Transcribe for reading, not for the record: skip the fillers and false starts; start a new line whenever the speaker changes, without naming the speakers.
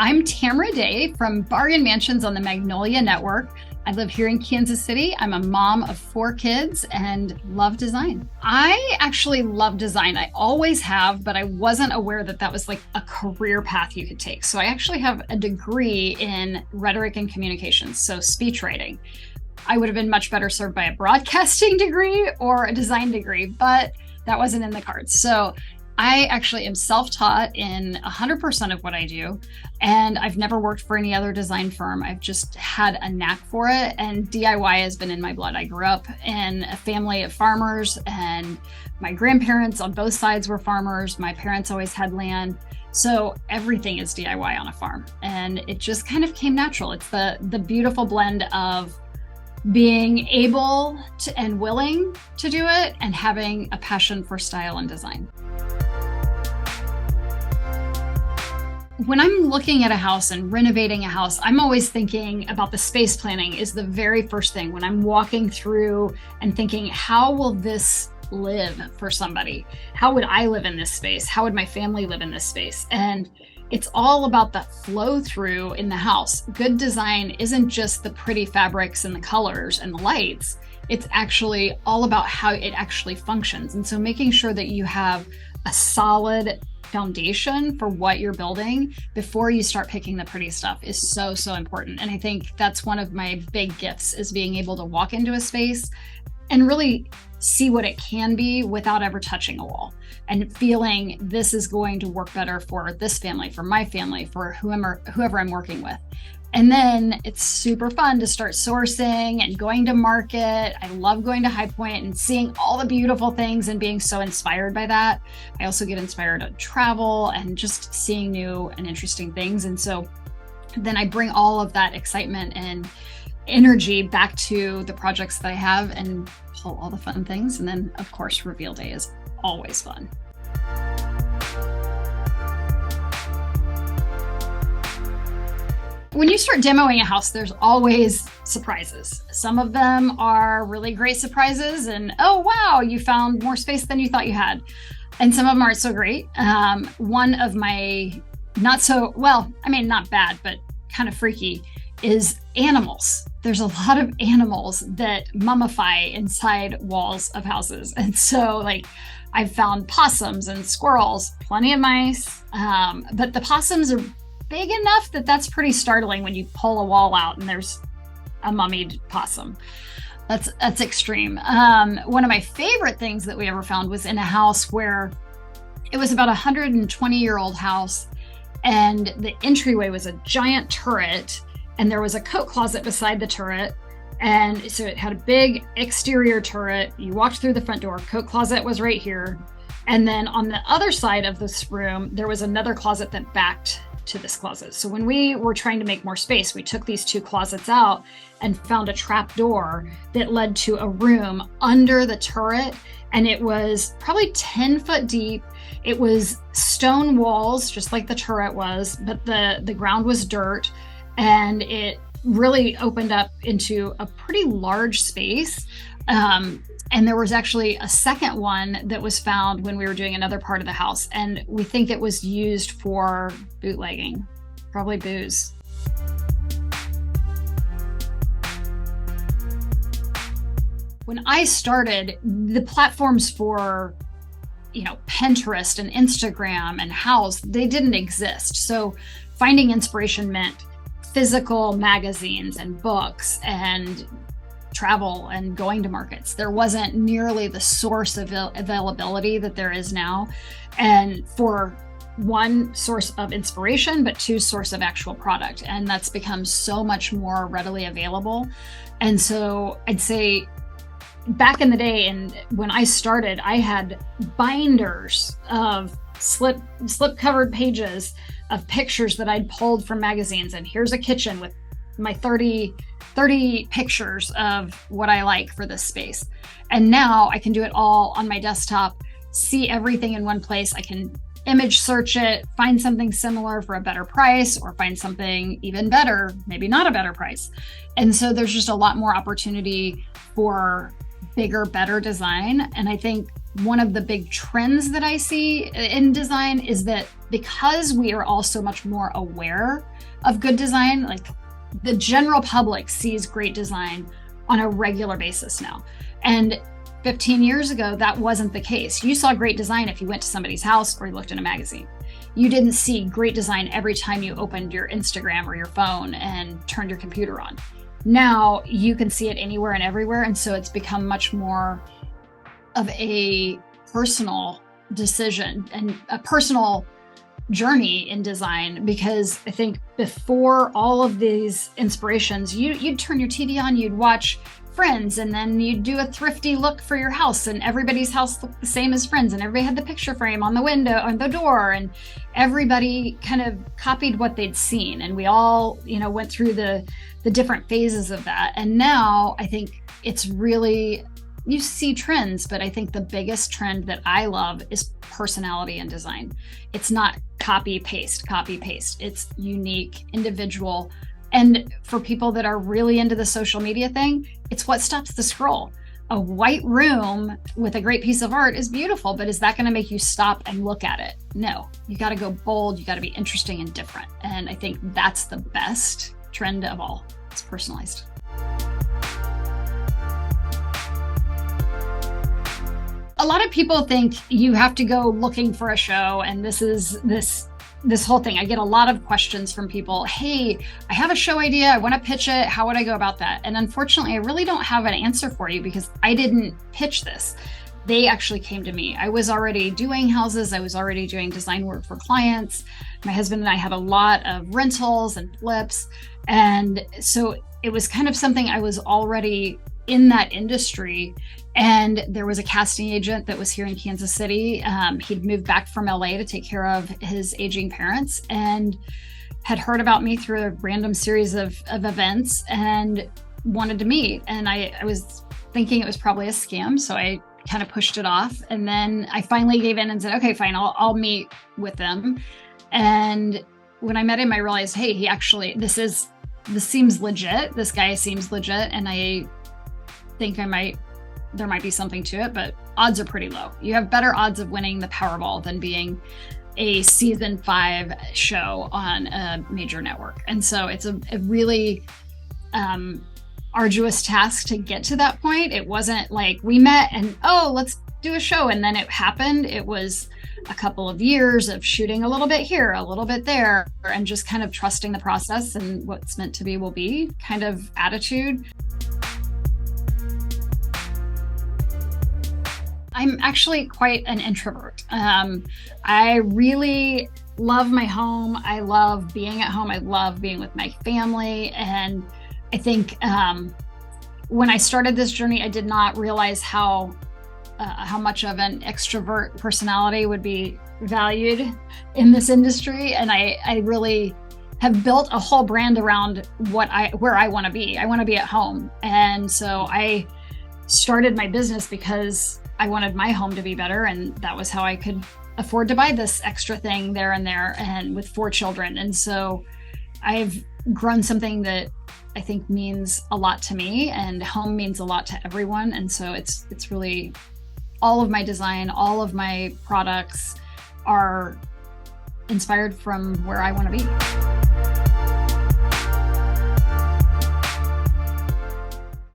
I'm Tamara Day from Bargain Mansions on the Magnolia Network. I live here in Kansas City. I'm a mom of 4 kids and love design. I actually love design. I always have, but I wasn't aware that that was like a career path you could take. So I actually have a degree in rhetoric and communications, so speech writing. I would have been much better served by a broadcasting degree or a design degree, but that wasn't in the cards. So I actually am self-taught in 100% of what I do, and I've never worked for any other design firm. I've just had a knack for it, and DIY has been in my blood. I grew up in a family of farmers, and my grandparents on both sides were farmers. My parents always had land, so everything is DIY on a farm, and it just kind of came natural. It's the beautiful blend of being able to and willing to do it and having a passion for style and design. When I'm looking at a house and renovating a house, I'm always thinking about the space planning is the very first thing. When I'm walking through and thinking, how will this live for somebody? How would I live in this space? How would my family live in this space? And it's all about that flow through in the house. Good design isn't just the pretty fabrics and the colors and the lights. It's actually all about how it actually functions. And so making sure that you have a solid foundation for what you're building before you start picking the pretty stuff is so important. And I think that's one of my big gifts, is being able to walk into a space and really see what it can be without ever touching a wall, and feeling this is going to work better for this family, for my family, for whoever I'm working with. And then it's super fun to start sourcing and going to market. I love going to High Point and seeing all the beautiful things and being so inspired by that. I also get inspired to travel and just seeing new and interesting things. And so then I bring all of that excitement and energy back to the projects that I have and pull all the fun things. And then, of course, reveal day is always fun. When you start demoing a house, there's always surprises. Some of them are really great surprises and, oh, wow, you found more space than you thought you had. And some of them aren't so great. One of my not bad, but kind of freaky is animals. There's a lot of animals that mummify inside walls of houses. And so I've found possums and squirrels, plenty of mice, but the possums are big enough that that's pretty startling when you pull a wall out and there's a mummied possum. That's extreme. One of my favorite things that we ever found was in a house where it was about 120-year-old house, and the entryway was a giant turret, and there was a coat closet beside the turret. And so it had a big exterior turret. You walked through the front door, coat closet was right here. And then on the other side of this room, there was another closet that backed to this closet. So when we were trying to make more space, we took these 2 closets out and found a trap door that led to a room under the turret. And it was probably 10 foot deep. It was stone walls, just like the turret was, but the ground was dirt. And it really opened up into a pretty large space. And there was actually a second one that was found when we were doing another part of the house. And we think it was used for bootlegging, probably booze. When I started, the platforms for, Pinterest and Instagram and House, they didn't exist. So finding inspiration meant physical magazines and books and travel and going to markets. There wasn't nearly the source of availability that there is now. And for 1, source of inspiration, but 2, source of actual product. And that's become so much more readily available. And so I'd say back in the day, and when I started, I had binders of slip covered pages of pictures that I'd pulled from magazines. And here's a kitchen with my 30 pictures of what I like for this space. And now I can do it all on my desktop, see everything in one place. I can image search it, find something similar for a better price, or find something even better, maybe not a better price. And so there's just a lot more opportunity for bigger, better design. And I think one of the big trends that I see in design is that because we are all so much more aware of good design, like the general public sees great design on a regular basis now. And 15 years ago, that wasn't the case. You saw great design if you went to somebody's house or you looked in a magazine. You didn't see great design every time you opened your Instagram or your phone and turned your computer on. Now you can see it anywhere and everywhere. And so it's become much more of a personal decision and a personal journey in design, because I think before all of these inspirations, you'd turn your TV on, you'd watch Friends, and then you'd do a thrifty look for your house, and everybody's house looked the same as Friends, and everybody had the picture frame on the window, on the door, and everybody kind of copied what they'd seen, and we all, went through the different phases of that. And now I think it's really, you see trends, but I think the biggest trend that I love is personality in design. It's not copy paste. It's unique, individual. And for people that are really into the social media thing, it's what stops the scroll. A white room with a great piece of art is beautiful, but is that going to make you stop and look at it? No, you got to go bold. You got to be interesting and different. And I think that's the best trend of all. It's personalized. A lot of people think you have to go looking for a show, and this whole thing. I get a lot of questions from people. Hey, I have a show idea. I want to pitch it. How would I go about that? And unfortunately, I really don't have an answer for you because I didn't pitch this. They actually came to me. I was already doing houses. I was already doing design work for clients. My husband and I had a lot of rentals and flips. And so it was kind of something I was already in that industry. And there was a casting agent that was here in Kansas City. He'd moved back from LA to take care of his aging parents and had heard about me through a random series of events and wanted to meet. And I was thinking it was probably a scam. So I kind of pushed it off. And then I finally gave in and said, okay, fine, I'll meet with them. And when I met him, I realized, hey, this seems legit. This guy seems legit. And I think there might be something to it, but odds are pretty low. You have better odds of winning the Powerball than being a season 5 show on a major network. And so it's a really arduous task to get to that point. It wasn't like we met and, let's do a show. And then it happened. It was a couple of years of shooting a little bit here, a little bit there, and just kind of trusting the process and what's meant to be will be kind of attitude. I'm actually quite an introvert. I really love my home. I love being at home. I love being with my family. And I think when I started this journey, I did not realize how much of an extrovert personality would be valued in this industry. And I really have built a whole brand around where I want to be. I want to be at home. And so I started my business because I wanted my home to be better, and that was how I could afford to buy this extra thing there and with 4 children. And so I've grown something that I think means a lot to me, and home means a lot to everyone. And so it's really all of my design, all of my products are inspired from where I want to be.